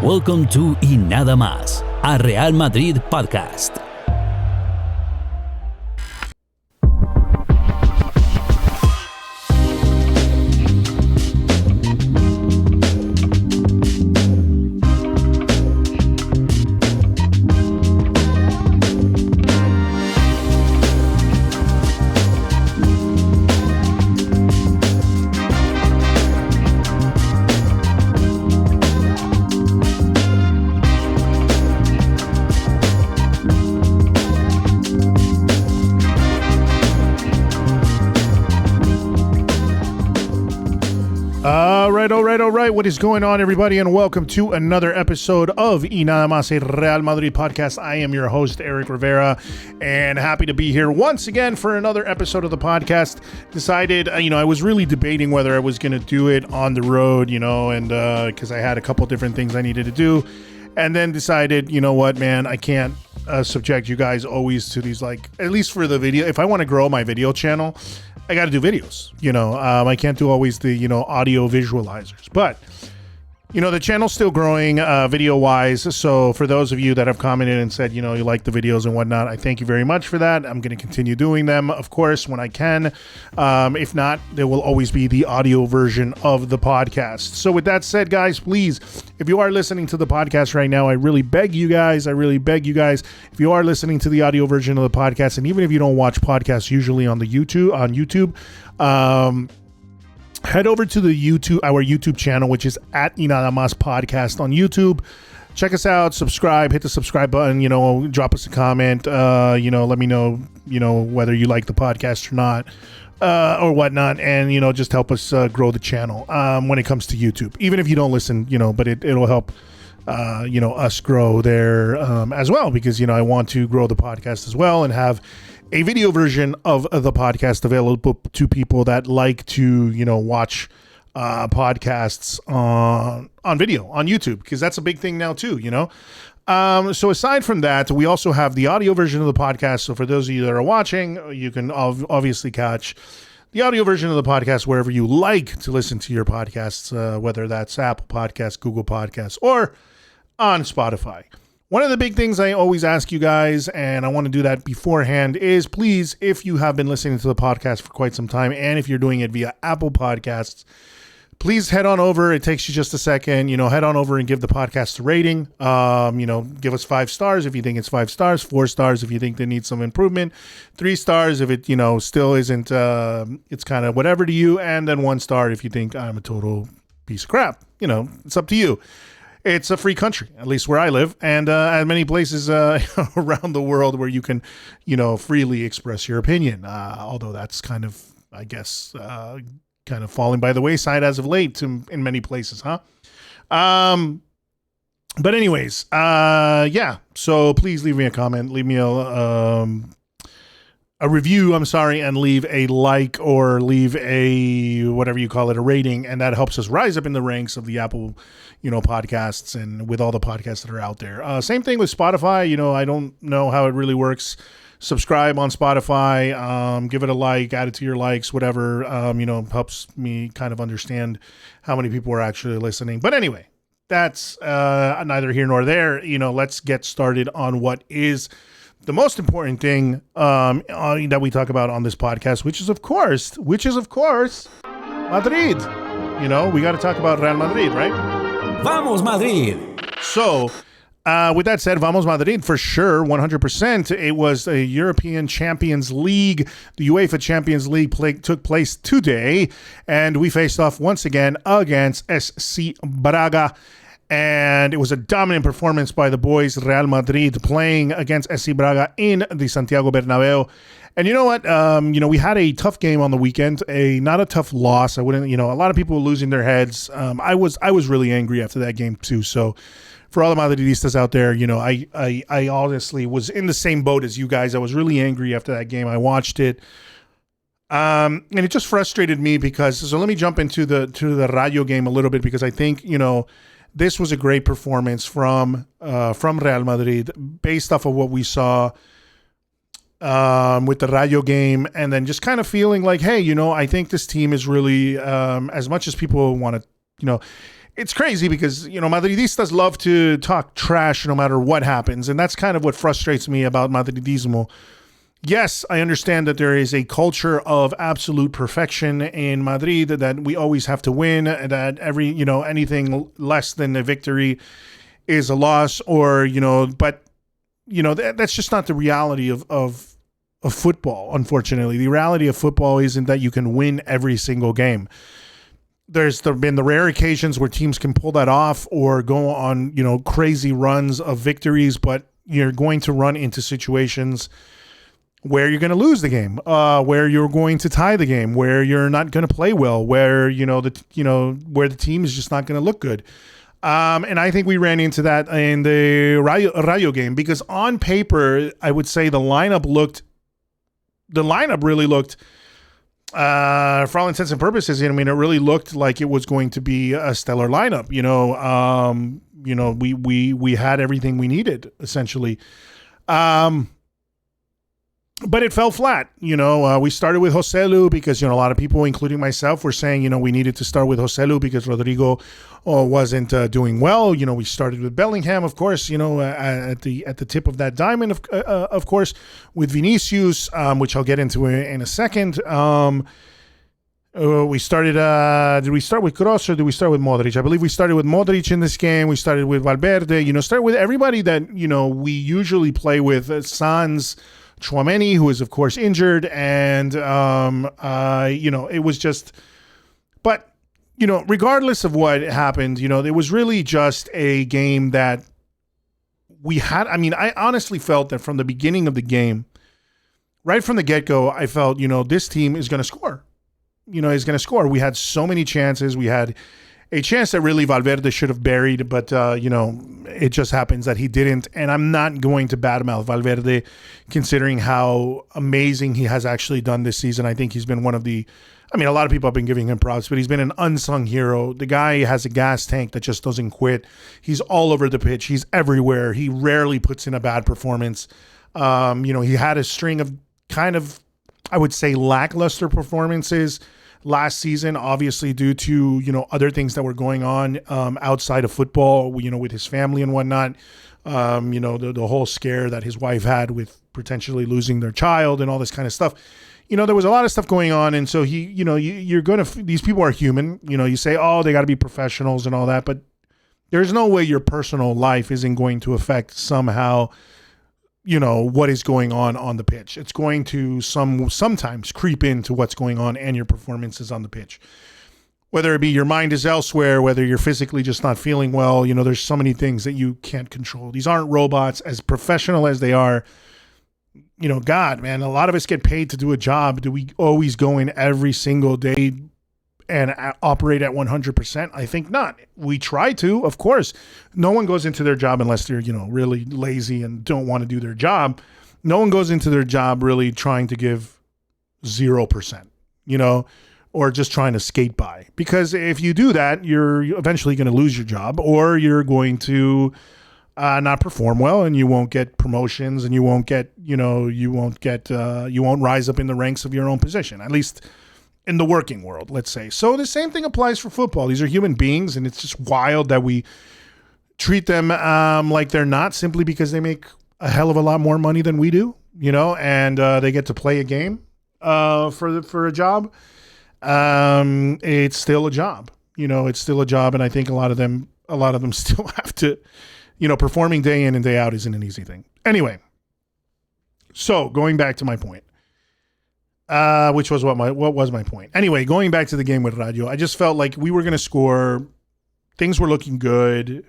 Welcome to Y Nada Más, a Real Madrid podcast. All right. What is going on, everybody? And welcome to another episode of Y Nada Más, a Real Madrid podcast. I am your host, Eric Rivera, and happy to be here once again for another episode of the podcast. Decided, I was really debating whether I was going to do it on the road, and because I had a couple different things I needed to do, and then decided, you know what, man, I can't subject you guys always to these, at least for the video. If I want to grow my video channel, I got to do videos, I can't do always the, audio visualizers, but, the channel's still growing video wise. So for those of you that have commented and said, you like the videos and whatnot, I thank you very much for that. I'm going to continue doing them, of course, when I can. If not, there will always be the audio version of the podcast. So with that said, guys, please, if you are listening to the podcast right now, I really beg you guys, if you are listening to the audio version of the podcast, and even if you don't watch podcasts usually on YouTube, head over to our YouTube channel, which is at Y Nada Más Podcast on YouTube. Check us out, subscribe, hit the subscribe button, drop us a comment, let me know, whether you like the podcast or not, or whatnot, and, just help us grow the channel when it comes to YouTube. Even if you don't listen, but it'll help, us grow there as well, because, I want to grow the podcast as well and have a video version of the podcast available to people that like to, watch podcasts on video on YouTube, because that's a big thing now too, So aside from that, we also have the audio version of the podcast. So for those of you that are watching, you can obviously catch the audio version of the podcast wherever you like to listen to your podcasts, whether that's Apple Podcasts, Google Podcasts, or on Spotify. One of the big things I always ask you guys, and I want to do that beforehand, is please, if you have been listening to the podcast for quite some time, and if you're doing it via Apple Podcasts, please head on over. It takes you just a second, head on over and give the podcast a rating. Give us 5 stars if you think it's 5 stars, 4 stars if you think they need some improvement, 3 stars if it, still isn't, it's kind of whatever to you, and then 1 star if you think I'm a total piece of crap. It's up to you. It's a free country, at least where I live, and at many places around the world where you can, freely express your opinion. Although that's kind of, I guess, kind of falling by the wayside as of late in many places, huh? But anyways, yeah. So please leave me a comment, leave me a review, and leave a like or leave a whatever you call it, a rating, and that helps us rise up in the ranks of the Apple, podcasts and with all the podcasts that are out there. Same thing with Spotify. I don't know how it really works. Subscribe on Spotify, give it a like, add it to your likes, whatever, helps me kind of understand how many people are actually listening. But anyway, that's neither here nor there. Let's get started on what is the most important thing that we talk about on this podcast, which is of course, Madrid. We got to talk about Real Madrid, right? Vamos, Madrid! So, with that said, Vamos Madrid for sure, 100%. It was a European Champions League. The UEFA Champions League took place today, and we faced off once again against SC Braga. And it was a dominant performance by the boys, Real Madrid, playing against SC Braga in the Santiago Bernabeu. And you know what? We had a tough game on the weekend, not a tough loss. I wouldn't, a lot of people were losing their heads. I was really angry after that game too. So for all the Madridistas out there, I honestly was in the same boat as you guys. I was really angry after that game. I watched it. And it just frustrated me because, so let me jump into the Rayo game a little bit, because I think, this was a great performance from Real Madrid based off of what we saw with the Rayo game, and then just kind of feeling like, hey, I think this team is really, as much as people want to, it's crazy because, Madridistas love to talk trash no matter what happens. And that's kind of what frustrates me about Madridismo. Yes, I understand that there is a culture of absolute perfection in Madrid, that we always have to win, that anything less than a victory is a loss, but that's just not the reality of football, unfortunately. The reality of football isn't that you can win every single game. There's been the rare occasions where teams can pull that off or go on, crazy runs of victories, but you're going to run into situations where you're going to lose the game, where you're going to tie the game, where you're not going to play well, where, where the team is just not going to look good. And I think we ran into that in the Rayo game, because on paper, I would say the lineup really looked, for all intents and purposes, it really looked like it was going to be a stellar lineup. We had everything we needed, essentially. But it fell flat. We started with Joselu because, a lot of people, including myself, were saying, we needed to start with Joselu because Rodrygo wasn't doing well. We started with Bellingham, of course, at the tip of that diamond, of course, with Vinicius, which I'll get into in a second. We started, did we start with Kroos or did we start with Modric? I believe we started with Modric in this game. We started with Valverde, started with everybody that, we usually play with. Sans, Tchouaméni, who is, of course, injured, and, it was just, but, regardless of what happened, it was really just a game that we had. I honestly felt that from the beginning of the game, right from the get-go, I felt, this team is going to score. Is going to score. We had so many chances. We had a chance that really Valverde should have buried, but, it just happens that he didn't. And I'm not going to badmouth Valverde, considering how amazing he has actually done this season. I think he's been one of the, a lot of people have been giving him props, but he's been an unsung hero. The guy has a gas tank that just doesn't quit. He's all over the pitch. He's everywhere. He rarely puts in a bad performance. He had a string of kind of, I would say, lackluster performances last season, obviously due to, other things that were going on outside of football, with his family and whatnot. The whole scare that his wife had with potentially losing their child and all this kind of stuff. There was a lot of stuff going on. And so these people are human. You say, oh, they got to be professionals and all that. But there's no way your personal life isn't going to affect somehow what is going on the pitch. It's going to sometimes creep into what's going on and your performances on the pitch. Whether it be your mind is elsewhere, whether you're physically just not feeling well, there's so many things that you can't control. These aren't robots. As professional as they are, God, man, a lot of us get paid to do a job. Do we always go in every single day and operate at 100%? I think not. We try to, of course. No one goes into their job unless they're, really lazy and don't want to do their job. No one goes into their job really trying to give 0%, or just trying to skate by. Because if you do that, you're eventually going to lose your job, or you're going to not perform well, and you won't get promotions, and you won't rise up in the ranks of your own position, at least in the working world, let's say. So the same thing applies for football. These are human beings, and it's just wild that we treat them like they're not, simply because they make a hell of a lot more money than we do, and they get to play a game for a job. It's still a job, it's still a job, and I think a lot of them still have to, performing day in and day out isn't an easy thing. Anyway, so going back to my point. Which was what was my point? Anyway, going back to the game with Rayo, I just felt like we were going to score. Things were looking good,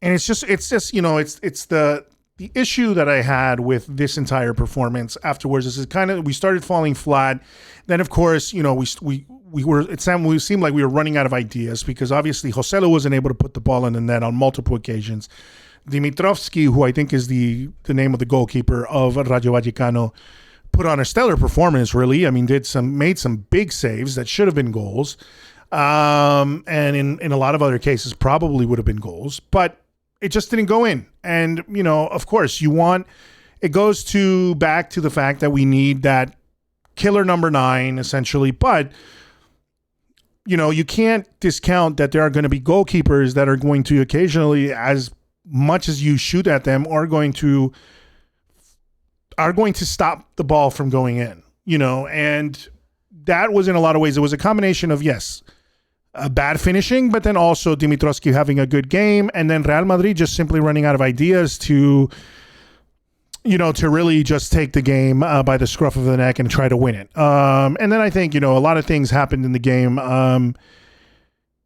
and it's the issue that I had with this entire performance afterwards. Is kind of, we started falling flat. Then, of course, we seemed like we were running out of ideas, because obviously Joselu wasn't able to put the ball in the net on multiple occasions. Dimitrovski, who I think is the name of the goalkeeper of Rayo Vallecano, put on a stellar performance, really. Made some big saves that should have been goals. And in a lot of other cases, probably would have been goals, but it just didn't go in. And, of course, it goes back to the fact that we need that killer number 9, essentially. But, you can't discount that there are going to be goalkeepers that are going to occasionally, as much as you shoot at them, are going to stop the ball from going in, and that was, in a lot of ways, it was a combination of, yes, a bad finishing, but then also Dimitrovski having a good game, and then Real Madrid just simply running out of ideas to really just take the game by the scruff of the neck and try to win it. And then I think, a lot of things happened in the game. I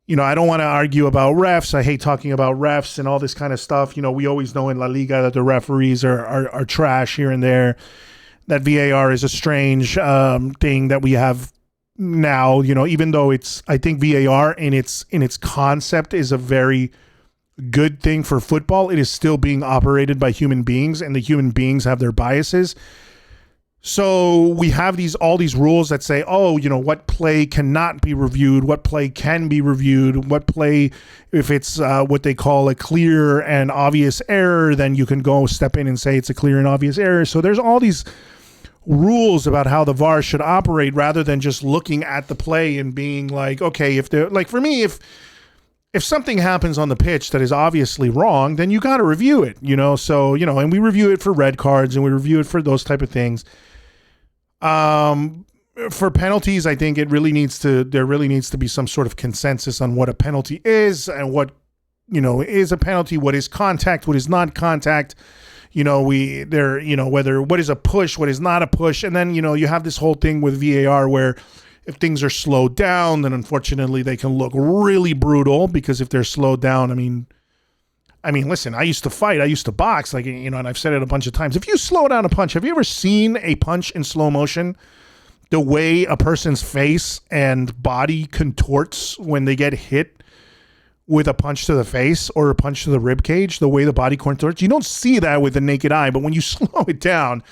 don't want to argue about refs. I hate talking about refs and all this kind of stuff. We always know in La Liga that the referees are trash here and there, that VAR is a strange thing that we have now, even though I think VAR in its concept is a very good thing for football. It is still being operated by human beings, and the human beings have their biases. So we have all these rules that say, what play cannot be reviewed, what play can be reviewed, what play, if it's what they call a clear and obvious error, then you can go step in and say it's a clear and obvious error. So there's all these rules about how the VAR should operate, rather than just looking at the play and being like, okay, if they're like, for me, if something happens on the pitch that is obviously wrong, then you got to review it, so, and we review it for red cards and we review it for those type of things. For penalties, I think there really needs to be some sort of consensus on what a penalty is and what, is a penalty, what is contact, what is not contact. Whether what is a push, what is not a push. And then, you have this whole thing with VAR where if things are slowed down, then unfortunately they can look really brutal, because if they're slowed down, I mean, listen, I used to fight, I used to box, and I've said it a bunch of times. If you slow down a punch, have you ever seen a punch in slow motion? The way a person's face and body contorts when they get hit with a punch to the face or a punch to the rib cage, the way the body contorts, you don't see that with the naked eye, but when you slow it down,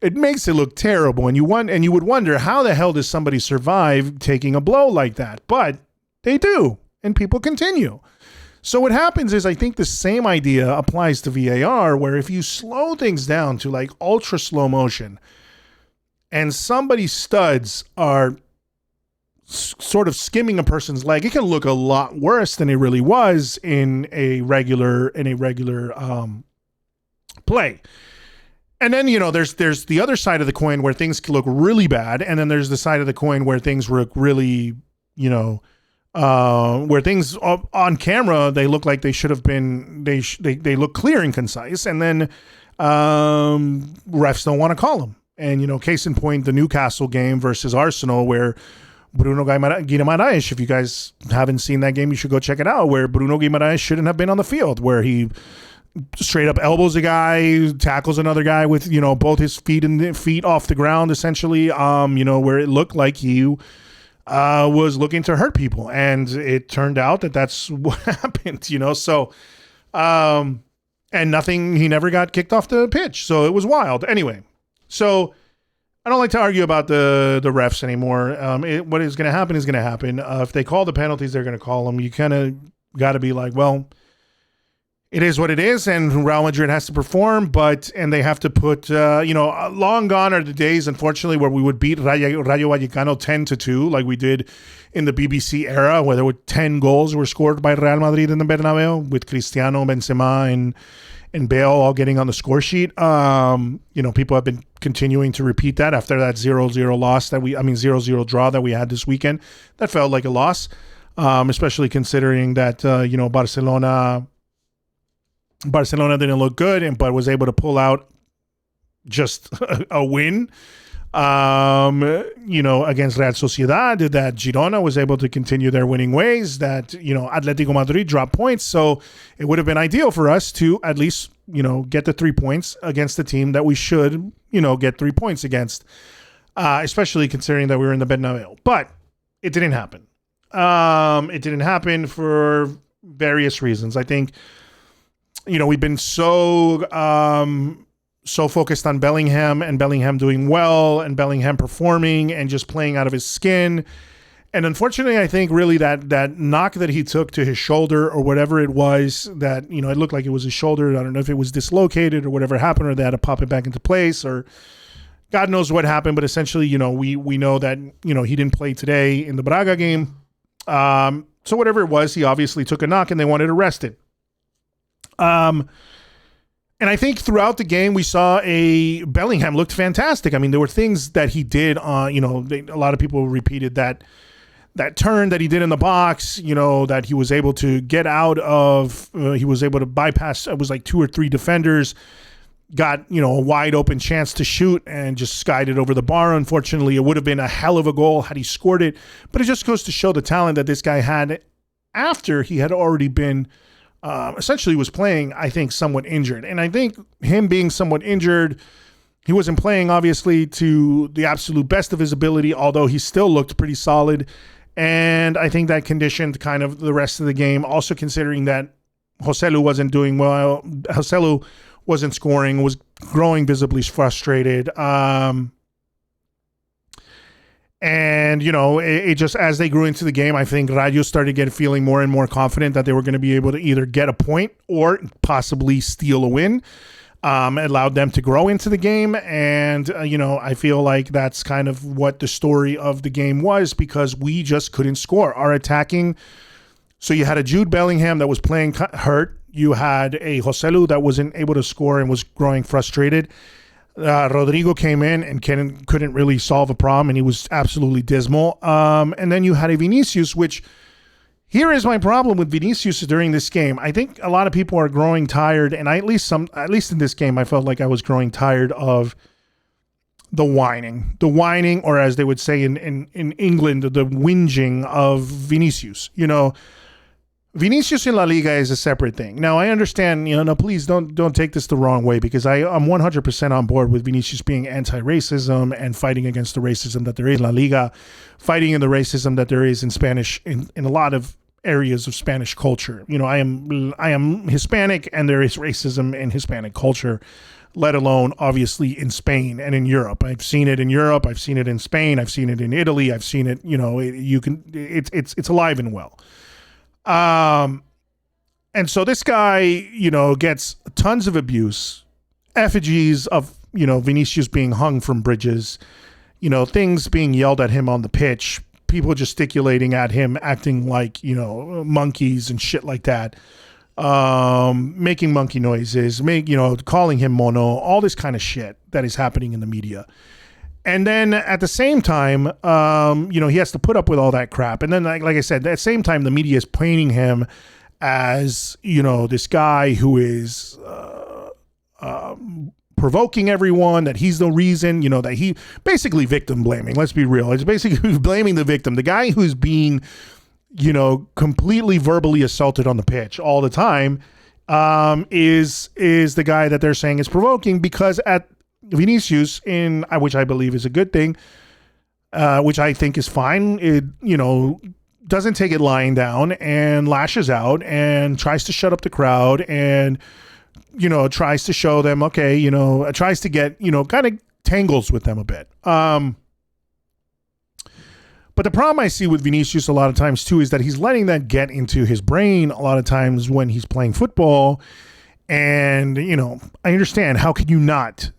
it makes it look terrible. And you would wonder, how the hell does somebody survive taking a blow like that? But they do, and people continue. So what happens is, I think the same idea applies to VAR, where if you slow things down to like ultra slow motion and somebody's studs are sort of skimming a person's leg, it can look a lot worse than it really was in a regular play. And then, there's the other side of the coin where things can look really bad, and then there's the side of the coin where things look really, where things on camera, they look like they should have been, they look clear and concise, and then refs don't want to call them. And, case in point, the Newcastle game versus Arsenal, where Bruno Guimaraes, if you guys haven't seen that game, you should go check it out, where Bruno Guimaraes shouldn't have been on the field, where he straight up elbows a guy, tackles another guy with, both his feet off the ground, essentially, where it looked like he was looking to hurt people. And it turned out that that's what happened, so, and he never got kicked off the pitch. So it was wild. Anyway, so I don't like to argue about the refs anymore. What is going to happen is going to happen. If they call the penalties, they're going to call them. You kind of got to be like, well, it is what it is, and Real Madrid has to perform, and they have to put, long gone are the days, unfortunately, where we would beat Rayo Vallecano 10-2, like we did in the BBC era, where there were 10 goals were scored by Real Madrid in the Bernabeu, with Cristiano, Benzema, and Bale all getting on the score sheet. People have been continuing to repeat that after that 0-0 loss 0-0 draw that we had this weekend. That felt like a loss, especially considering that, Barcelona didn't look good, but was able to pull out just a win, against Real Sociedad, that Girona was able to continue their winning ways, that, Atletico Madrid dropped points. So it would have been ideal for us to at least, get the 3 points against the team that we should, get 3 points against, especially considering that we were in the Bernabeu. But it didn't happen. It didn't happen for various reasons. I think, we've been so focused on Bellingham and Bellingham doing well and Bellingham performing and just playing out of his skin. And unfortunately, I think really that knock that he took to his shoulder or whatever it was, that, it looked like it was his shoulder. I don't know if it was dislocated or whatever happened, or they had to pop it back into place, or God knows what happened. But essentially, we know that, he didn't play today in the Braga game. So whatever it was, he obviously took a knock and they wanted arrested. And I think throughout the game, we saw Bellingham looked fantastic. I mean, there were things that he did. A lot of people repeated that turn that he did in the box, that he was able to get out of. He was able to bypass, it was like 2 or 3 defenders, got, a wide open chance to shoot and just skied it over the bar. Unfortunately, it would have been a hell of a goal had he scored it. But it just goes to show the talent that this guy had after he had already been essentially was playing, I think, somewhat injured. And I think him being somewhat injured, he wasn't playing, obviously, to the absolute best of his ability, although he still looked pretty solid. And I think that conditioned kind of the rest of the game, also considering that Joselu wasn't doing well. Joselu wasn't scoring, was growing visibly frustrated. It just, as they grew into the game, I think Rayo started feeling more and more confident that they were going to be able to either get a point or possibly steal a win. Allowed them to grow into the game. And, I feel like that's kind of what the story of the game was, because we just couldn't score. Our attacking. So you had a Jude Bellingham that was playing hurt. You had a Joselu that wasn't able to score and was growing frustrated. Rodrygo came in and couldn't really solve a problem, and he was absolutely dismal. And then you had a Vinicius, which here is my problem with Vinicius during this game. I think a lot of people are growing tired, and at least in this game, I felt like I was growing tired of the whining, or as they would say in England, the whinging of Vinicius. Vinicius in La Liga is a separate thing. Now, I understand, please don't take this the wrong way, because I'm 100% on board with Vinicius being anti-racism and fighting against the racism that there is in La Liga, fighting in the racism that there is in Spanish, in a lot of areas of Spanish culture. I am Hispanic, and there is racism in Hispanic culture, let alone obviously in Spain and in Europe. I've seen it in Europe. I've seen it in Spain. I've seen it in Italy. I've seen it, it's alive and well. And so this guy, gets tons of abuse, effigies of, Vinicius being hung from bridges, things being yelled at him on the pitch, people gesticulating at him, acting like, monkeys and shit like that, making monkey noises, calling him mono, all this kind of shit that is happening in the media. And then at the same time, he has to put up with all that crap. And then, like I said, at the same time, the media is painting him as, this guy who is provoking everyone, that he's the reason, that he basically victim blaming. Let's be real. It's basically blaming the victim. The guy who's being, completely verbally assaulted on the pitch all the time is the guy that they're saying is provoking, because at Vinicius, which I believe is a good thing, which I think is fine. It, doesn't take it lying down and lashes out and tries to shut up the crowd and, tries to show them, okay, tries to get, kind of tangles with them a bit. But the problem I see with Vinicius a lot of times too is that he's letting that get into his brain a lot of times when he's playing football. And, I understand, how can you not?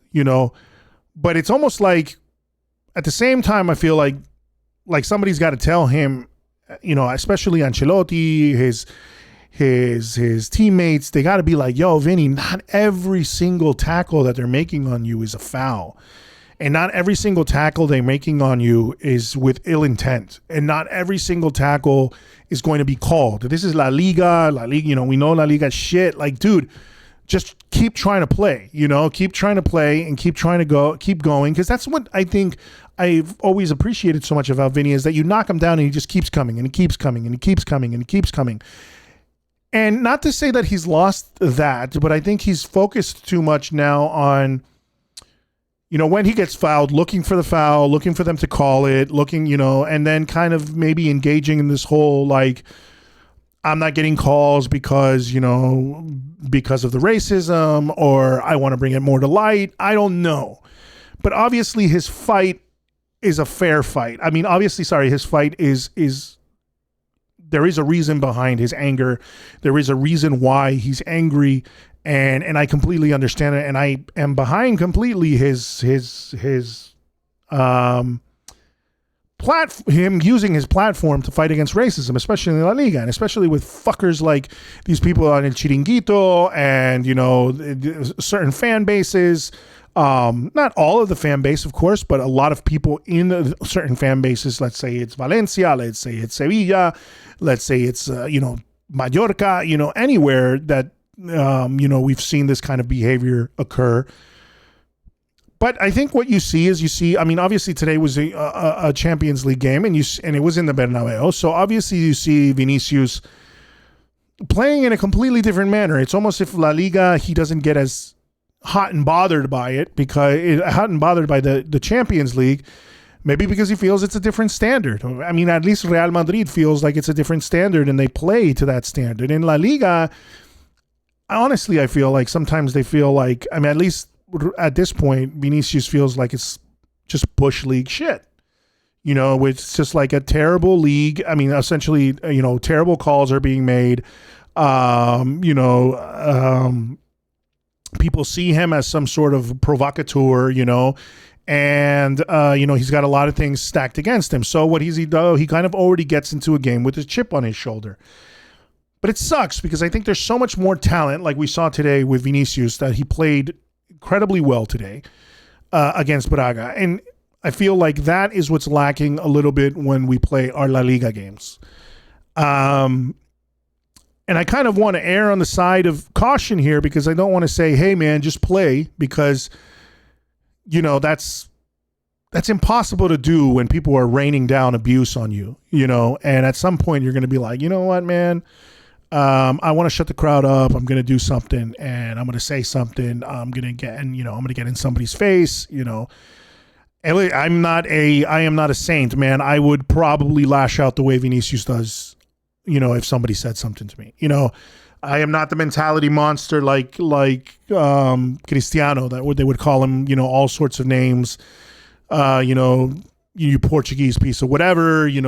But it's almost like at the same time, I feel like somebody's got to tell him, especially Ancelotti, his teammates, they got to be like, yo, Vinny, not every single tackle that they're making on you is a foul. And not every single tackle they're making on you is with ill intent. And not every single tackle is going to be called. This is La Liga, we know La Liga shit. Like, dude, just keep trying to play, keep trying to play and keep going. Because that's what I think I've always appreciated so much about Vinny, is that you knock him down and he just keeps coming and he keeps coming and he keeps coming and he keeps coming. And not to say that he's lost that, but I think he's focused too much now on, when he gets fouled, looking for the foul, looking for them to call it, and then kind of maybe engaging in this whole, like, I'm not getting calls because of the racism, or I want to bring it more to light. I don't know. But obviously his fight is a fair fight. I mean, his fight is there is a reason behind his anger. There is a reason why he's angry, and I completely understand it, and I am behind completely his him using his platform to fight against racism, especially in La Liga, and especially with fuckers like these people on El Chiringuito and, you know, certain fan bases. Not all of the fan base, of course, but a lot of people in certain fan bases. Let's say it's Valencia, let's say it's Sevilla, let's say it's, Mallorca, anywhere that, we've seen this kind of behavior occur. But I think what you see, I mean, obviously today was a Champions League game and it was in the Bernabeu. So obviously you see Vinicius playing in a completely different manner. It's almost if La Liga, he doesn't get as hot and bothered by it hot and bothered by the Champions League, maybe because he feels it's a different standard. I mean, at least Real Madrid feels like it's a different standard and they play to that standard. In La Liga, honestly, I feel like sometimes they feel like, I mean, at least at this point, Vinicius feels like it's just Bush League shit. It's just like a terrible league. I mean, essentially, terrible calls are being made. People see him as some sort of provocateur, and, he's got a lot of things stacked against him. So what does he do? He kind of already gets into a game with a chip on his shoulder. But it sucks because I think there's so much more talent, like we saw today with Vinicius, that he played incredibly well today against Braga. And I feel like that is what's lacking a little bit when we play our La Liga games. And I kind of want to err on the side of caution here because I don't want to say, hey, man, just play, because, that's impossible to do when people are raining down abuse on you, and at some point you're going to be like, you know what, man? I want to shut the crowd up. I'm going to do something and I'm going to say something. I'm going to get in somebody's face, I am not a saint, man. I would probably lash out the way Vinicius does, if somebody said something to me. I am not the mentality monster like Cristiano, that they would call him, all sorts of names. You Portuguese piece of whatever, you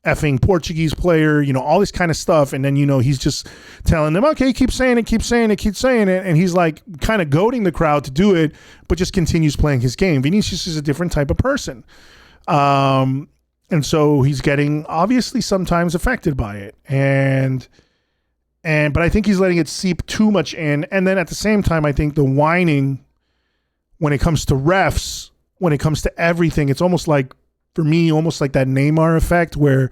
effing Portuguese player, all this kind of stuff. And then, he's just telling them, okay, keep saying it. And he's like kind of goading the crowd to do it, but just continues playing his game. Vinicius is a different type of person. And so he's getting obviously sometimes affected by it. But I think he's letting it seep too much in. And then at the same time, I think the whining when it comes to refs, when it comes to everything, it's almost like, for me, almost like that Neymar effect where,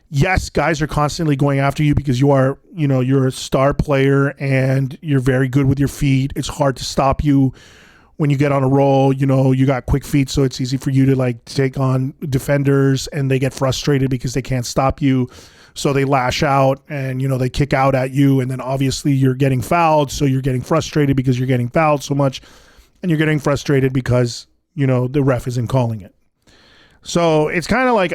yes, guys are constantly going after you because you are, you're a star player and you're very good with your feet. It's hard to stop you when you get on a roll. You got quick feet, so it's easy for you to like take on defenders, and they get frustrated because they can't stop you. So they lash out and, they kick out at you. And then obviously you're getting fouled. So you're getting frustrated because you're getting fouled so much, and you're getting frustrated because, the ref isn't calling it. So it's kind of like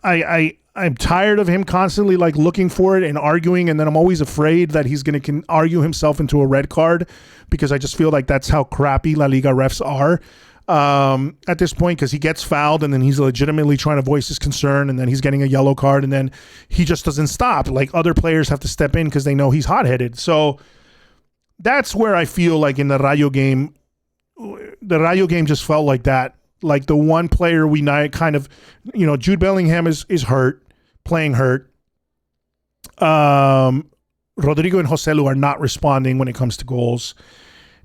I'm tired of him constantly like looking for it and arguing, and then I'm always afraid that he's going to argue himself into a red card, because I just feel like that's how crappy La Liga refs are at this point, because he gets fouled and then he's legitimately trying to voice his concern, and then he's getting a yellow card, and then he just doesn't stop. Like, other players have to step in because they know he's hot-headed. So that's where I feel like in the Rayo game just felt like that. Like the one player we kind of, Jude Bellingham is hurt, playing hurt. Rodrygo and Joselu are not responding when it comes to goals.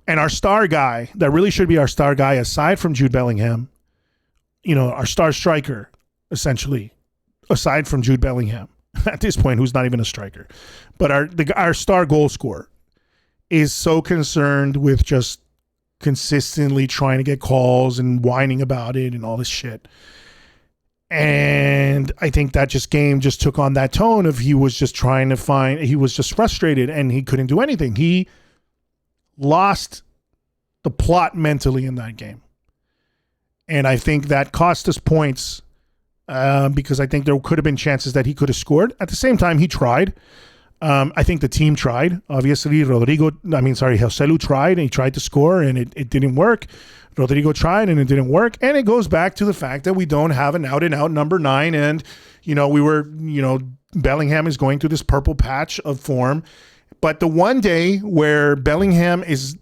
And our star guy, that really should be our star guy, aside from Jude Bellingham, our star striker, essentially, aside from Jude Bellingham, at this point, who's not even a striker. But our star goal scorer is so concerned with just consistently trying to get calls and whining about it and all this shit. And I think that game just took on that tone of he was just frustrated and he couldn't do anything. He lost the plot mentally in that game. And I think that cost us points because I think there could have been chances that he could have scored. At the same time, he tried. I think the team tried. Obviously, Joselu tried, and he tried to score, and it didn't work. Rodrygo tried, and it didn't work. And it goes back to the fact that we don't have an out-and-out number 9, and, Bellingham is going through this purple patch of form. But the one day where Bellingham is,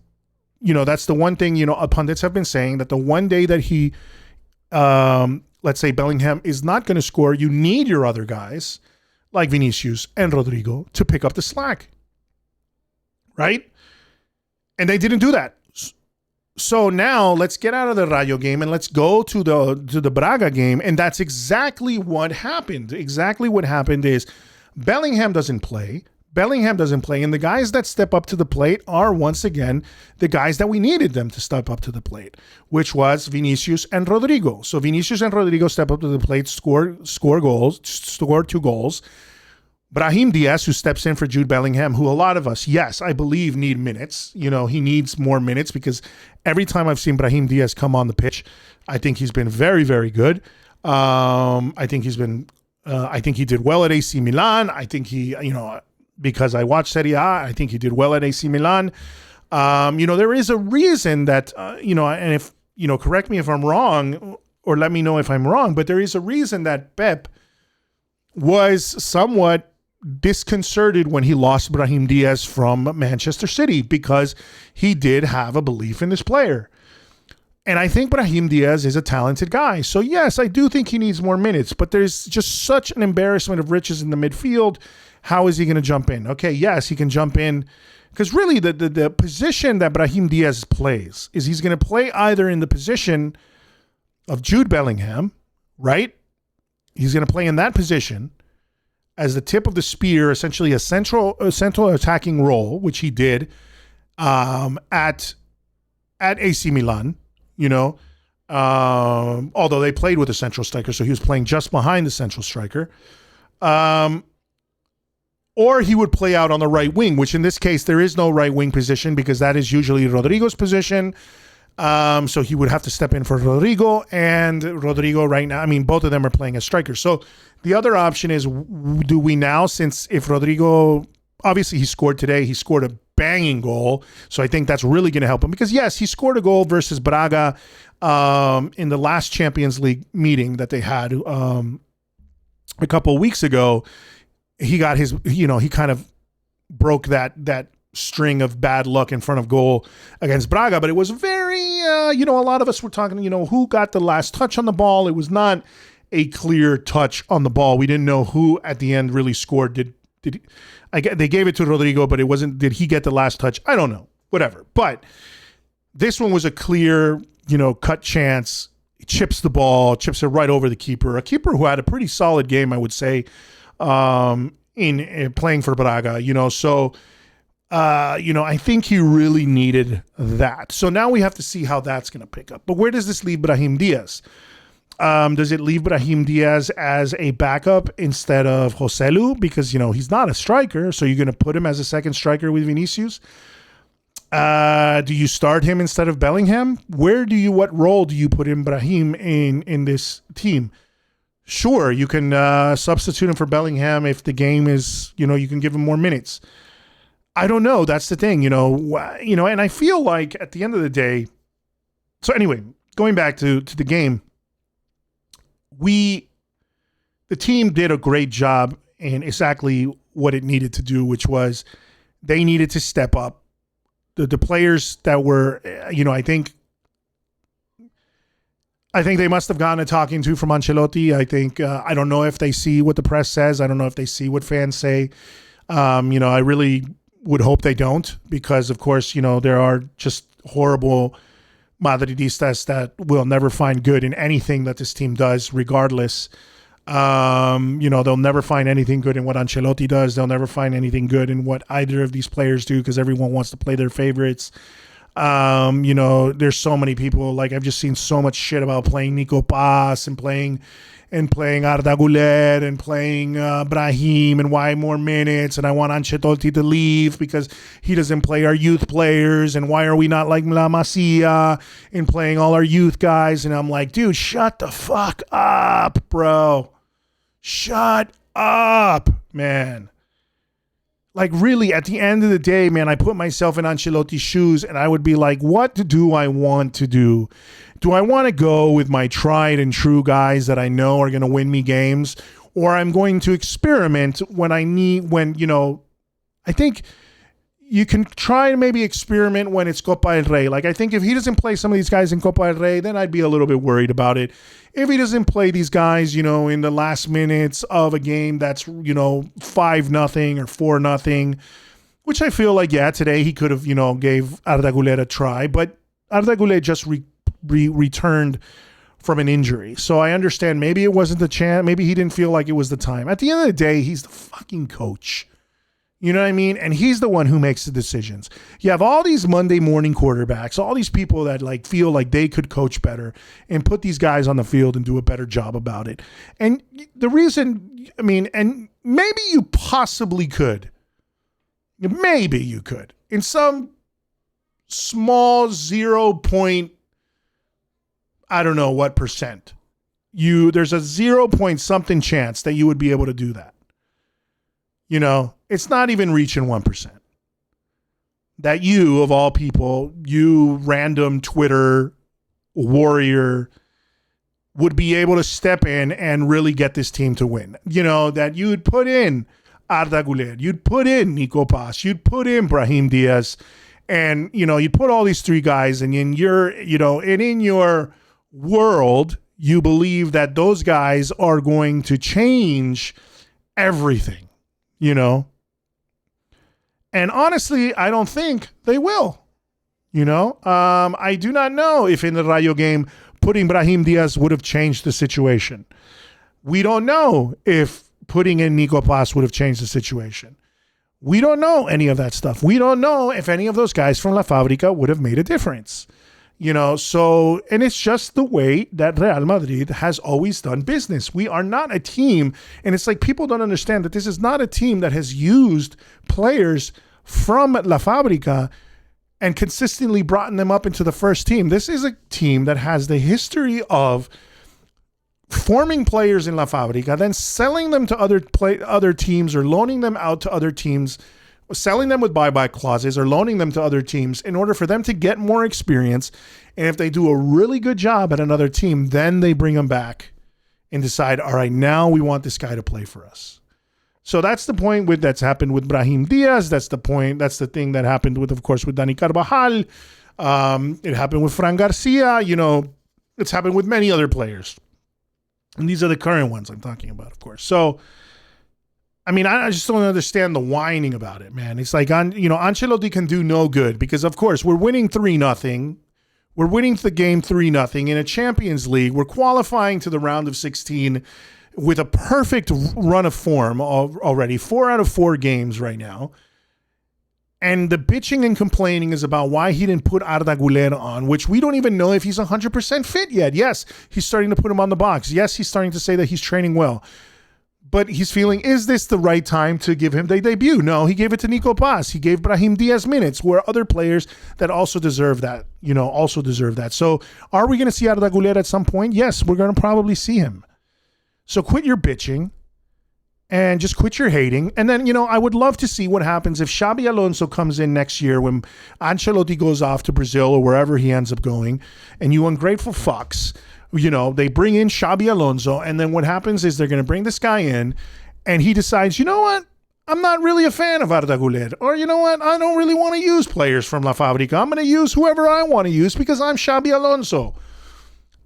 that's the one thing, pundits have been saying, that the one day that he let's say Bellingham is not going to score, you need your other guys like Vinicius and Rodrygo to pick up the slack. Right? And they didn't do that. So now let's get out of the Rayo game and let's go to the Braga game. And that's exactly what happened. Exactly what happened is Bellingham doesn't play. And the guys that step up to the plate are once again the guys that we needed them to step up to the plate, which was Vinicius and Rodrygo. So Vinicius and Rodrygo step up to the plate, score 2 goals. Brahim Diaz, who steps in for Jude Bellingham, who a lot of us, yes, I believe need minutes. You know, he needs more minutes because every time I've seen Brahim Diaz come on the pitch, I think he's been very, very good. I think he did well at AC Milan. I think he, because I watched Serie A, I think he did well at AC Milan. There is a reason that, and if, correct me if I'm wrong or let me know if I'm wrong, but there is a reason that Pep was somewhat disconcerted when he lost Brahim Diaz from Manchester City because he did have a belief in this player. And I think Brahim Diaz is a talented guy. So yes, I do think he needs more minutes, but there's just such an embarrassment of riches in the midfield. How is he going to jump in? Okay, yes, he can jump in because really the position that Brahim Diaz plays is he's going to play either in the position of Jude Bellingham, right? He's going to play in that position as the tip of the spear, essentially a central attacking role, which he did at AC Milan, although they played with a central striker, so he was playing just behind the central striker. Or he would play out on the right wing, which in this case, there is no right wing position because that is usually Rodrygo's position. So he would have to step in for Rodrygo, and Rodrygo right now, both of them are playing as strikers. So the other option is, do we now, since if Rodrygo, obviously he scored today, he scored a banging goal. So I think that's really going to help him because yes, he scored a goal versus Braga in the last Champions League meeting that they had a couple of weeks ago. He got his, he kind of broke that string of bad luck in front of goal against Braga, but it was very, a lot of us were talking, who got the last touch on the ball. It was not a clear touch on the ball. We didn't know who at the end really scored. They gave it to Rodrygo, but it wasn't, did he get the last touch? I don't know, whatever. But this one was a clear, cut chance. He chips it right over the keeper, a keeper who had a pretty solid game, I would say, in playing for Braga, so I think he really needed that. So now we have to see how that's going to pick up. But where does this leave Brahim Diaz? Does it leave Brahim Diaz as a backup instead of Joselu? Because, he's not a striker, so you're going to put him as a second striker with Vinicius. Do you start him instead of Bellingham? What role do you put in Brahim in this team? Sure, you can substitute him for Bellingham if the game is, you can give him more minutes. I don't know. That's the thing, and I feel like at the end of the day, so anyway, going back to the game, the team did a great job in exactly what it needed to do, which was they needed to step up. The players that were, I think they must have gotten a talking to from Ancelotti. I think, I don't know if they see what the press says. I don't know if they see what fans say. I really would hope they don't because, of course, there are just horrible Madridistas that will never find good in anything that this team does, regardless. They'll never find anything good in what Ancelotti does. They'll never find anything good in what either of these players do because everyone wants to play their favorites. There's so many people, like I've just seen so much shit about playing Nico Paz and playing Arda Güler and playing Brahim and why more minutes, and I want Ancelotti to leave because he doesn't play our youth players, and why are we not like La Masia in playing all our youth guys? And I'm like, dude, shut the fuck up, bro. Shut up, man. Like, really, at the end of the day, man, I put myself in Ancelotti's shoes and I would be like, what do I want to do? Do I want to go with my tried and true guys that I know are going to win me games? Or I'm going to experiment I think, you can try and maybe experiment when it's Copa del Rey. Like, I think if he doesn't play some of these guys in Copa del Rey, then I'd be a little bit worried about it. If he doesn't play these guys, in the last minutes of a game that's, 5-0 or 4-0, which I feel like, today he could have, gave Arda Güler a try, but Arda Güler just returned from an injury. So I understand maybe it wasn't the chance. Maybe he didn't feel like it was the time. At the end of the day, he's the fucking coach. You know what I mean? And he's the one who makes the decisions. You have all these Monday morning quarterbacks, all these people that like feel like they could coach better and put these guys on the field and do a better job about it. And the reason, and maybe you possibly could. Maybe you could. In some small 0 point, I don't know what percent. There's a 0 point something chance that you would be able to do that. It's not even reaching 1%. That you, of all people, you random Twitter warrior, would be able to step in and really get this team to win. That you'd put in Arda Güler, you'd put in Nico Paz, you'd put in Brahim Diaz, and, you'd put all these three guys, and in your world, you believe that those guys are going to change everything. And honestly, I don't think they will. I do not know if in the Rayo game, putting Brahim Diaz would have changed the situation. We don't know if putting in Nico Paz would have changed the situation. We don't know any of that stuff. We don't know if any of those guys from La Fábrica would have made a difference. And it's just the way that Real Madrid has always done business. We are not a team, and it's like people don't understand that this is not a team that has used players from La Fábrica and consistently brought them up into the first team. This is a team that has the history of forming players in La Fábrica, then selling them to other teams or loaning them out to other teams, selling them with buyback clauses or loaning them to other teams in order for them to get more experience. And if they do a really good job at another team, then they bring them back and decide, all right, now we want this guy to play for us. So that's the point that's happened with Brahim Diaz. That's the point. That's the thing that happened with Dani Carvajal. It happened with Fran Garcia. It's happened with many other players. And these are the current ones I'm talking about, of course. So, I just don't understand the whining about it, man. It's like, Ancelotti can do no good because, of course, we're winning 3-0. We're winning the game 3-0 in a Champions League. We're qualifying to the round of 16 with a perfect run of form already. 4 out of 4 games right now. And the bitching and complaining is about why he didn't put Arda Güler on, which we don't even know if he's 100% fit yet. Yes, he's starting to put him on the box. Yes, he's starting to say that he's training well. But he's feeling, is this the right time to give him the debut? No, he gave it to Nico Paz. He gave Brahim Diaz minutes, where other players that also deserve that, So are we going to see Arda Güler at some point? Yes, we're going to probably see him. So quit your bitching and just quit your hating. And then, I would love to see what happens if Xabi Alonso comes in next year when Ancelotti goes off to Brazil or wherever he ends up going, and you ungrateful fucks, they bring in Xabi Alonso, and then what happens is they're going to bring this guy in, and he decides, you know what? I'm not really a fan of Arda Güler. Or, you know what? I don't really want to use players from La Fábrica. I'm going to use whoever I want to use because I'm Xabi Alonso.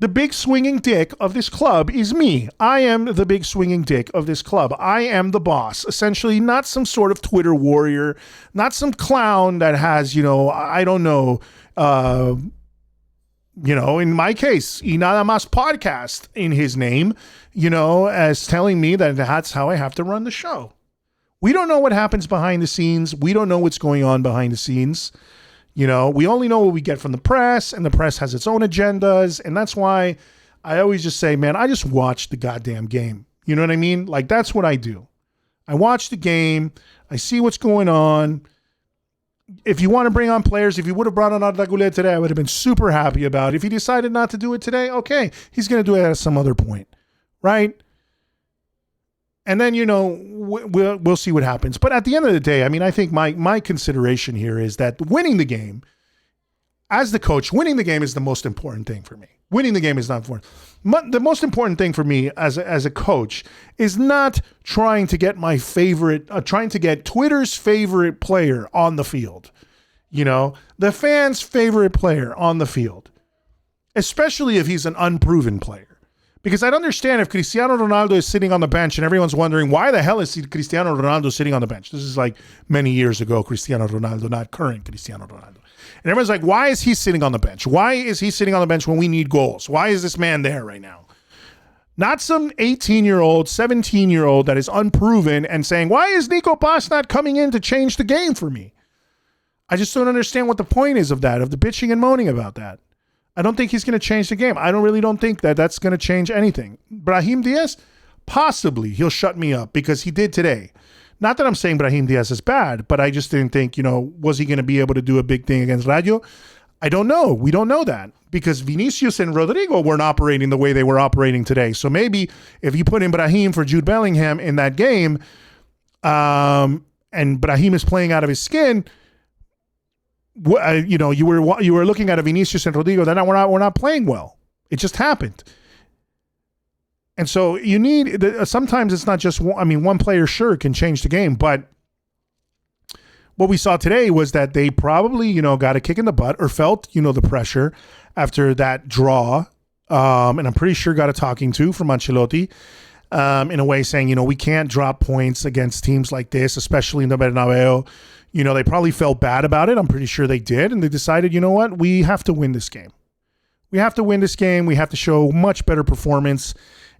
The big swinging dick of this club is me. I am the big swinging dick of this club. I am the boss. Essentially, not some sort of Twitter warrior, not some clown that has, I don't know, in my case, Y Nada Más podcast in his name, as telling me that that's how I have to run the show. We don't know what happens behind the scenes. We don't know what's going on behind the scenes. We only know what we get from the press, and the press has its own agendas. And that's why I always just say, man, I just watch the goddamn game. You know what I mean? Like, that's what I do. I watch the game. I see what's going on. If you want to bring on players, if you would have brought on Arda Güler today, I would have been super happy about it. If he decided not to do it today, okay, he's going to do it at some other point, right? And then, we'll see what happens. But at the end of the day, I think my consideration here is that winning the game, as the coach, winning the game is the most important thing for me. Winning the game is not important. The most important thing for me as a coach is not trying to get trying to get Twitter's favorite player on the field. The fans' favorite player on the field, especially if he's an unproven player. Because I'd understand if Cristiano Ronaldo is sitting on the bench and everyone's wondering, why the hell is Cristiano Ronaldo sitting on the bench? This is like many years ago, Cristiano Ronaldo, not current Cristiano Ronaldo. And everyone's like, why is he sitting on the bench? Why is he sitting on the bench when we need goals? Why is this man there right now? Not some 18-year-old, 17-year-old that is unproven and saying, why is Nico Paz not coming in to change the game for me? I just don't understand what the point is of that, of the bitching and moaning about that. I don't think he's going to change the game. I don't think that that's going to change anything. Brahim Diaz, possibly he'll shut me up because he did today. Not that I'm saying Brahim Diaz is bad, but I just didn't think, was he going to be able to do a big thing against Rayo? I don't know. We don't know that because Vinicius and Rodrygo weren't operating the way they were operating today. So maybe if you put in Brahim for Jude Bellingham in that game, and Brahim is playing out of his skin, you were looking at a Vinicius and Rodrygo. We're not playing well. It just happened. And so you need, sometimes it's not just one player sure can change the game, but what we saw today was that they probably, got a kick in the butt or felt, the pressure after that draw. And I'm pretty sure got a talking to from Ancelotti, in a way saying, we can't drop points against teams like this, especially in the Bernabeu. They probably felt bad about it. I'm pretty sure they did. And they decided, what? We have to win this game. We have to win this game. We have to show much better performance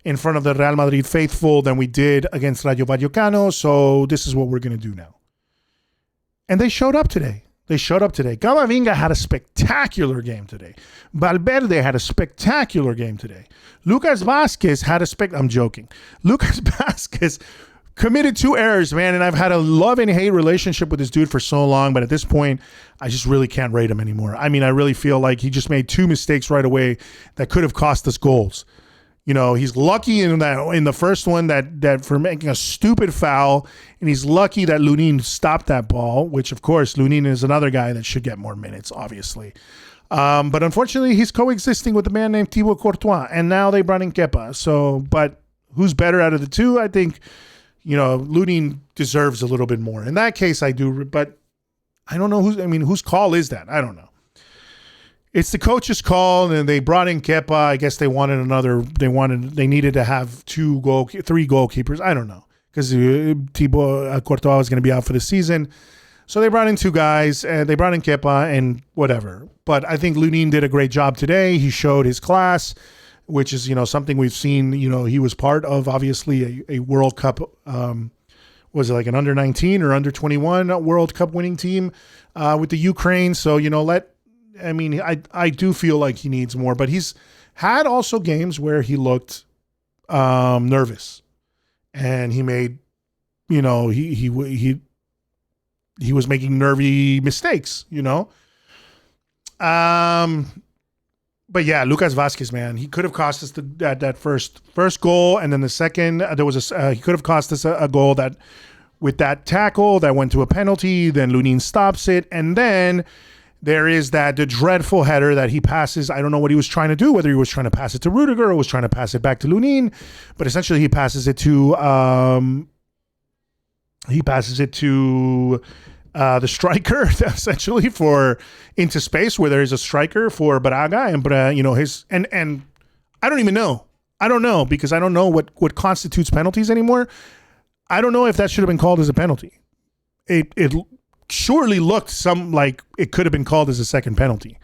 in front of the Real Madrid faithful than we did against Rayo Vallecano. So this is what we're going to do now. And they showed up today. Camavinga had a spectacular game today. Valverde had a spectacular game today. Lucas Vasquez had I'm joking. Lucas Vasquez committed 2 errors, man, and I've had a love and hate relationship with this dude for so long, but at this point, I just really can't rate him anymore. I really feel like he just made 2 mistakes right away that could have cost us goals. He's lucky in the first one that for making a stupid foul, and he's lucky that Lunin stopped that ball, which of course Lunin is another guy that should get more minutes, obviously. But unfortunately, he's coexisting with a man named Thibaut Courtois, and now they brought in Kepa. So, but who's better out of the two? I think, Lunin deserves a little bit more. In that case, I do, but I don't know whose call is that? I don't know. It's the coach's call, and they brought in Kepa. I guess they needed to have 3 goalkeepers. I don't know, because Thibaut Courtois was going to be out for the season. So they brought in 2 guys, and they brought in Kepa and whatever. But I think Lunin did a great job today. He showed his class, which is, something we've seen. He was part of, obviously, a World Cup, was it like an under-19 or under-21 World Cup winning team with the Ukraine. So, I do feel like he needs more, but he's had also games where he looked nervous, and he made, he was making nervy mistakes, But yeah, Lucas Vasquez, man, he could have cost us that first goal, and then the second he could have cost us a goal that with that tackle that went to a penalty. Then Lunin stops it, and then there is the dreadful header that he passes. I don't know what he was trying to do, whether he was trying to pass it to Rudiger or was trying to pass it back to Lunin, but essentially he passes it to the striker, essentially, into space where there is a striker for Braga, and and I don't even know. I don't know, because I don't know what constitutes penalties anymore. I don't know if that should have been called as a penalty. It surely looked like it could have been called as a second penalty.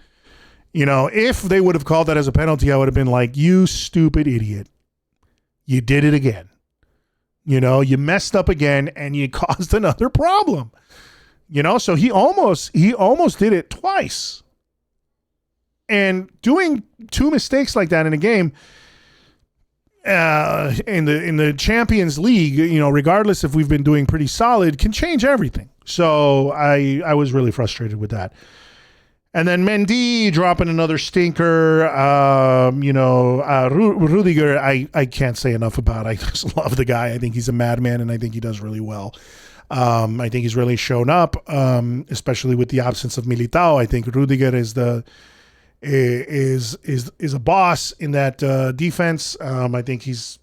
If they would have called that as a penalty, I would have been like, you stupid idiot. You did it again. You messed up again, and you caused another problem. So he almost did it twice. And doing 2 mistakes like that in a game, in the Champions League, regardless if we've been doing pretty solid, can change everything. So I was really frustrated with that. And then Mendy dropping another stinker. Rudiger, I can't say enough about. I just love the guy. I think he's a madman, and I think he does really well. I think he's really shown up, especially with the absence of Militao. I think Rudiger is the is a boss in that defense. I think he's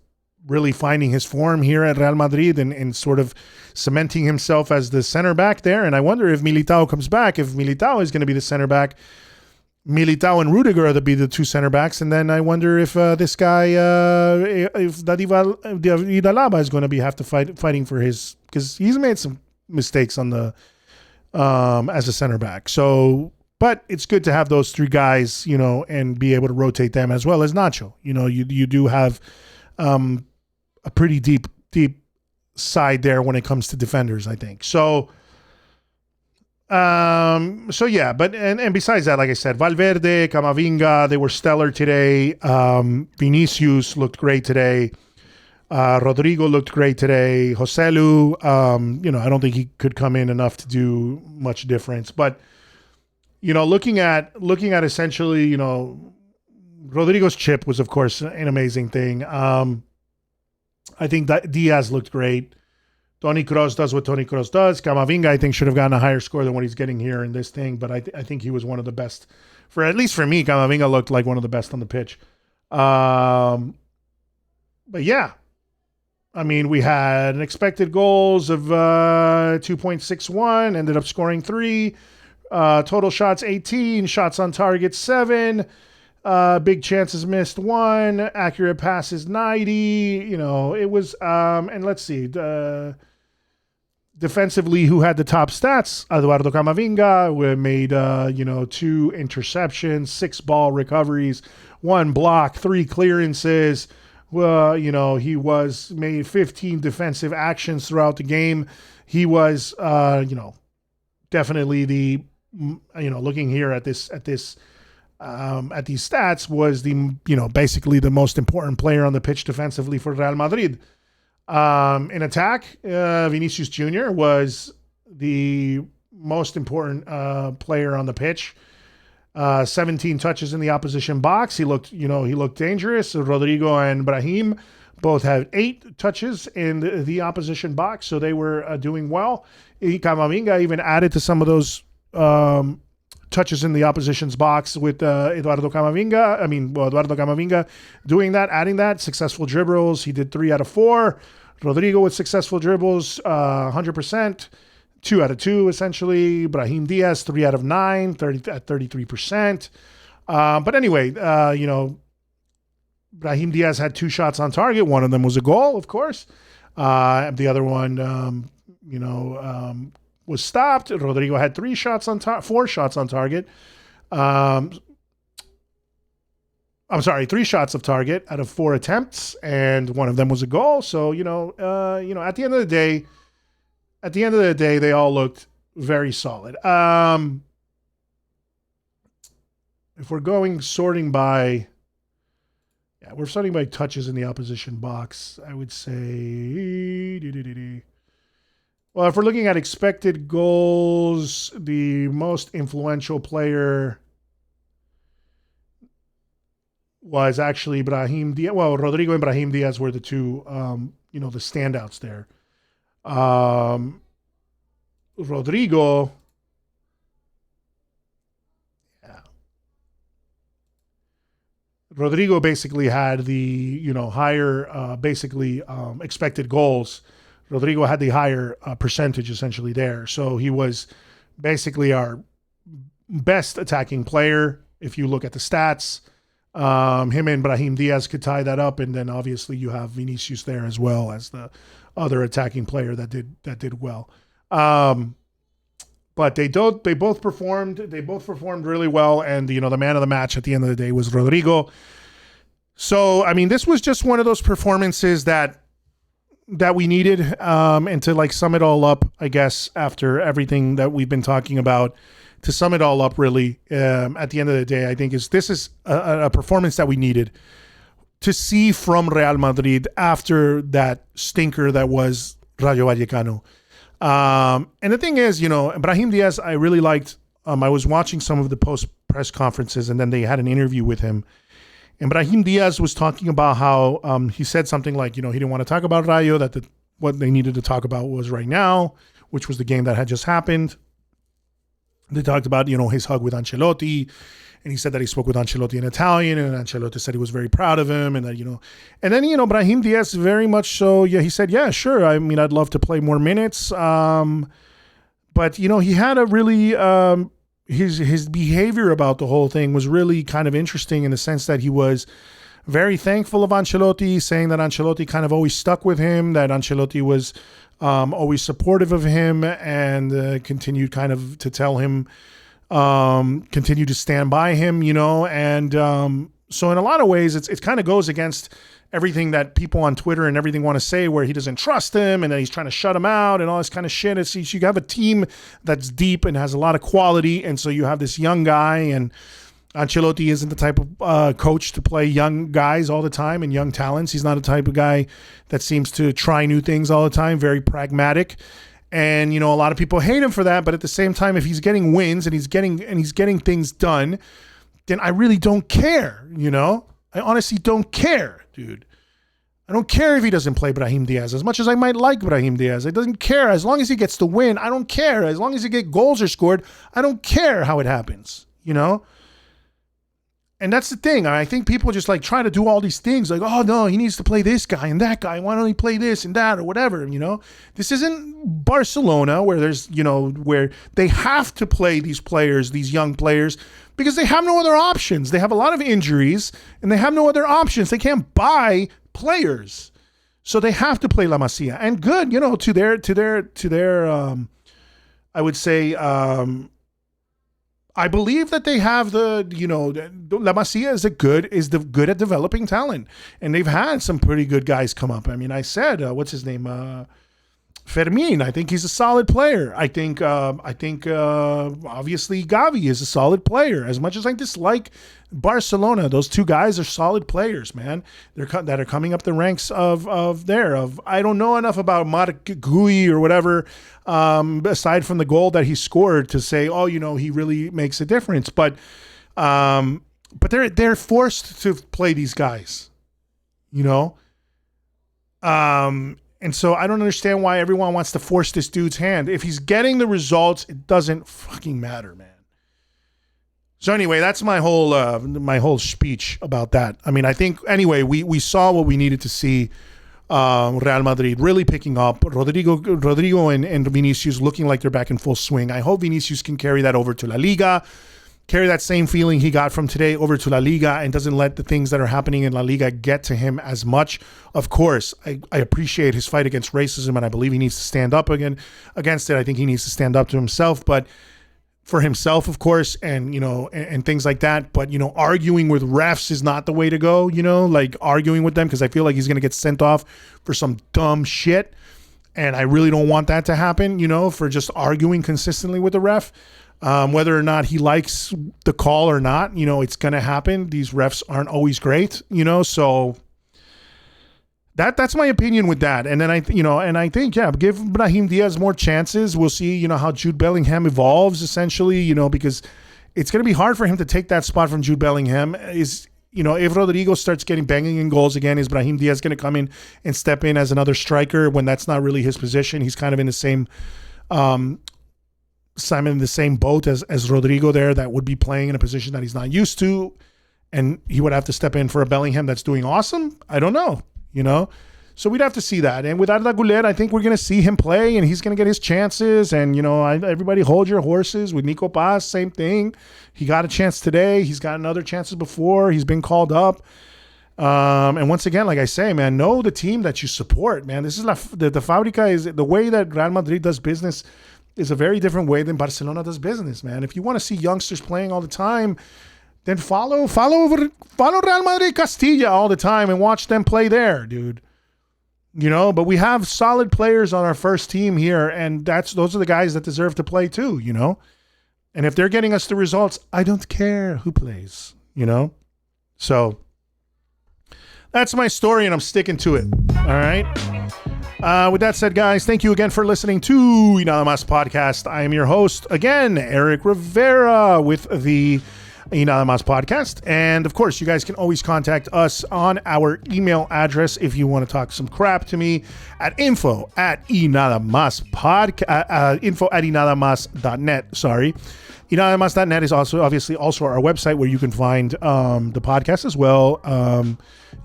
really finding his form here at Real Madrid and sort of cementing himself as the center back there. And I wonder if Militao comes back, if Militao is going to be the center back. Militao and Rudiger are to be the two center backs. And then I wonder if this guy, if David Alaba is going to have to fighting for his, because he's made some mistakes on the as a center back. So, but it's good to have those three guys, and be able to rotate them as well as Nacho. You do have a pretty deep side there when it comes to defenders, I think. So yeah, but and besides that, like I said, Valverde, Camavinga, they were stellar today. Vinicius looked great today. Rodrygo looked great today. Joselu, I don't think he could come in enough to do much difference. But looking at essentially, Rodrygo's chip was of course an amazing thing. I think that Diaz looked great. Toni Kroos does what Toni Kroos does. Camavinga, I think, should have gotten a higher score than what he's getting here in this thing. But I think he was one of the best. At least for me, Camavinga looked like one of the best on the pitch. But yeah, I mean, we had an expected goals of 2.61, ended up scoring 3. Total shots 18, shots on target 7. Big chances missed 1, accurate passes 90. It was and let's see, defensively, who had the top stats? Eduardo Camavinga, who made 2 interceptions, 6 ball recoveries, 1 block, 3 clearances. He was made 15 defensive actions throughout the game. He was definitely the looking here at these stats, was the basically the most important player on the pitch defensively for Real Madrid. In attack, Vinicius Jr. was the most important player on the pitch. 17 touches in the opposition box. He looked dangerous. Rodrygo and Brahim both had 8 touches in the opposition box, so they were doing well. Camavinga even added to some of those touches in the opposition's box with Eduardo Camavinga doing that, adding that. Successful dribbles. He did 3 out of 4. Rodrygo with successful dribbles, 100%. 2 out of 2, essentially. Brahim Diaz, 3 out of 9, 33%. But anyway, Brahim Diaz had 2 shots on target. One of them was a goal, of course. The other one, was stopped. Rodrygo had 4 shots on target. 3 shots of target out of 4 attempts, and one of them was a goal. So, at the end of the day, they all looked very solid. If we're sorting by touches in the opposition box, I would say, well, if we're looking at expected goals, the most influential player was actually Brahim Diaz. Well, Rodrygo and Brahim Diaz were the two, the standouts there. Rodrygo, Rodrygo basically had the higher expected goals. Rodrygo had the higher percentage essentially there, so he was basically our best attacking player if you look at the stats. Him and Brahim Diaz could tie that up, and then obviously you have Vinicius there as well as the other attacking player that did well. But they both performed really well, and the man of the match at the end of the day was Rodrygo. So I mean, this was just one of those performances that we needed, and to sum it all up, I guess, after everything that we've been talking about, to sum it all up really, at the end of the day, I think this is a performance that we needed to see from Real Madrid after that stinker that was Rayo Vallecano. And the thing is, Brahim Diaz, I really liked. I was watching some of the post press conferences, and then they had an interview with him. And Brahim Diaz was talking about how he said something like, he didn't want to talk about Rayo, that what they needed to talk about was right now, which was the game that had just happened. They talked about, his hug with Ancelotti, and he said that he spoke with Ancelotti in Italian, and Ancelotti said he was very proud of him, and that, and then, Brahim Diaz very much so, yeah, he said, yeah, sure, I mean, I'd love to play more minutes, but, he had a really, his behavior about the whole thing was really kind of interesting in the sense that he was very thankful of Ancelotti, saying that Ancelotti kind of always stuck with him, that Ancelotti was always supportive of him, and continued kind of to tell him, continue to stand by him, and so in a lot of ways, it kind of goes against everything that people on Twitter and everything want to say, where he doesn't trust him and that he's trying to shut him out and all this kind of shit. It's, you have a team that's deep and has a lot of quality, and so you have this young guy, and Ancelotti isn't the type of coach to play young guys all the time and young talents. He's not the type of guy that seems to try new things all the time, very pragmatic. And, a lot of people hate him for that, but at the same time, if he's getting wins and he's getting things done, then I really don't care, I honestly don't care, dude. I don't care if he doesn't play Brahim Diaz, as much as I might like Brahim Diaz. I doesn't care. As long as he gets the win, I don't care. As long as he get goals are scored, I don't care how it happens, And that's the thing. I think people just try to do all these things like, oh no, he needs to play this guy and that guy. Why don't he play this and that or whatever, This isn't Barcelona where there's, where they have to play these players, these young players, because they have no other options. They have a lot of injuries and they have no other options. They can't buy players. So they have to play La Masia. And good, to their I would say, I believe that they have La Masia is good at developing talent, and they've had some pretty good guys come up. I mean, I said, what's his name? Fermin. I think he's a solid player. I think obviously Gavi is a solid player. As much as I dislike Barcelona, those two guys are solid players, man. That are coming up the ranks of I don't know enough about Marc Gui or whatever, aside from the goal that he scored to say, oh, he really makes a difference. But they're forced to play these guys, And so I don't understand why everyone wants to force this dude's hand. If he's getting the results, it doesn't fucking matter, man. So anyway, that's my whole speech about that. I mean, I think anyway, we saw what we needed to see. Real Madrid really picking up. Rodrygo and Vinicius looking like they're back in full swing. I hope Vinicius can carry that over to La Liga. Carry that same feeling he got from today over to La Liga and doesn't let the things that are happening in La Liga get to him as much. Of course, I appreciate his fight against racism, and I believe he needs to stand up against it. I think he needs to stand up to himself, but for himself, of course, and and things like that. But arguing with refs is not the way to go. Arguing with them, because I feel like he's going to get sent off for some dumb shit, and I really don't want that to happen. For just arguing consistently with the ref. Whether or not he likes the call or not, it's going to happen. These refs aren't always great, so that's my opinion with that. And then I think, yeah, give Brahim Diaz more chances. We'll see, how Jude Bellingham evolves essentially, because it's going to be hard for him to take that spot from Jude Bellingham. If Rodrygo starts banging in goals again, is Brahim Diaz going to come in and step in as another striker when that's not really his position? He's kind of in the same, Simon in the same boat as Rodrygo there, that would be playing in a position that he's not used to, and he would have to step in for a Bellingham that's doing awesome. I don't know, so we'd have to see that. And with Arda Güler, I think we're going to see him play, and he's going to get his chances. And everybody hold your horses. With Nico Paz, same thing. He got a chance today. He's gotten other chances before. He's been called up. And once again, like I say, man, know the team that you support, man. This is the Fábrica is the way that Real Madrid does business. Is a very different way than Barcelona does business, man. If you want to see youngsters playing all the time, then follow Real Madrid Castilla all the time and watch them play there, dude. But we have solid players on our first team here, and those are the guys that deserve to play too, And if they're getting us the results, I don't care who plays, So that's my story, and I'm sticking to it. All right. With that said, guys, thank you again for listening to Nada Más Podcast. I am your host, again, Eric Rivera, with the Y Nada Más podcast. And of course, you guys can always contact us on our email address if you want to talk some crap to me at info@inadamas.net. Sorry. Inadamas.net is also obviously also our website where you can find the podcast as well.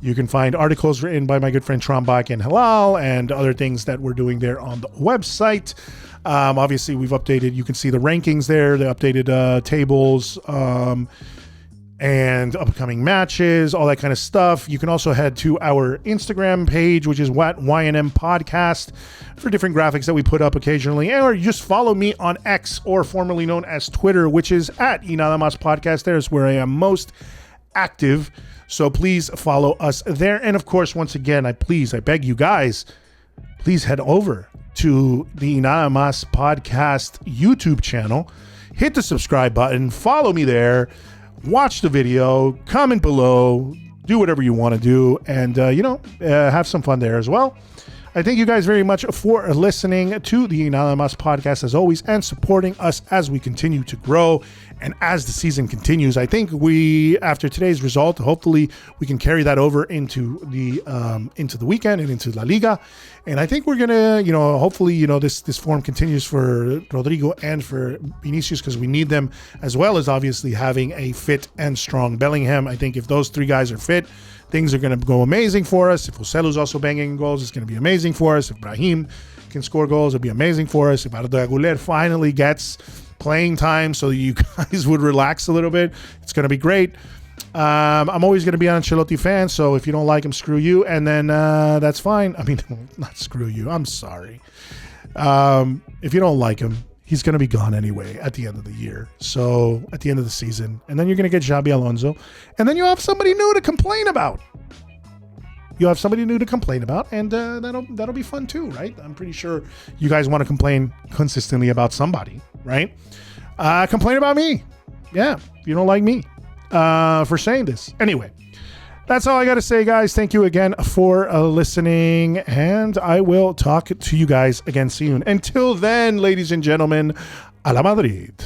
You can find articles written by my good friend Trombach and Halal and other things that we're doing there on the website. Obviously, we've updated. You can see the rankings there, the updated tables, and upcoming matches, all that kind of stuff. You can also head to our Instagram page, which is YNM Podcast, for different graphics that we put up occasionally. Or just follow me on X, or formerly known as Twitter, which is at Y Nada Más Podcast. There's where I am most active. So please follow us there. And of course, once again, I beg you guys, please head over to the Y Nada Más Podcast YouTube channel. Hit the subscribe button. Follow me there. Watch the video. Comment below. Do whatever you want to do. And, have some fun there as well. I thank you guys very much for listening to the Y Nada Más podcast as always and supporting us as we continue to grow and as the season continues. I think after today's result, hopefully we can carry that over into the weekend and into La Liga. And I think we're gonna, hopefully, this form continues for Rodrygo and for Vinicius because we need them, as well as obviously having a fit and strong Bellingham. I think if those three guys are fit, things are going to go amazing for us. If Joselu's also banging goals, it's going to be amazing for us. If Brahim can score goals, it'll be amazing for us. If Arda Güler finally gets playing time so you guys would relax a little bit, it's going to be great. I'm always going to be an Ancelotti fan, so if you don't like him, screw you. And then that's fine. I mean, not screw you. I'm sorry. If you don't like him, he's going to be gone anyway at the end of the year. So at the end of the season. And then you're going to get Xabi Alonso. And then you have somebody new to complain about. And that'll be fun too, right? I'm pretty sure you guys want to complain consistently about somebody, right? Complain about me. Yeah, you don't like me for saying this. Anyway, that's all I got to say, guys. Thank you again for listening, and I will talk to you guys again soon. Until then, ladies and gentlemen, a la Madrid.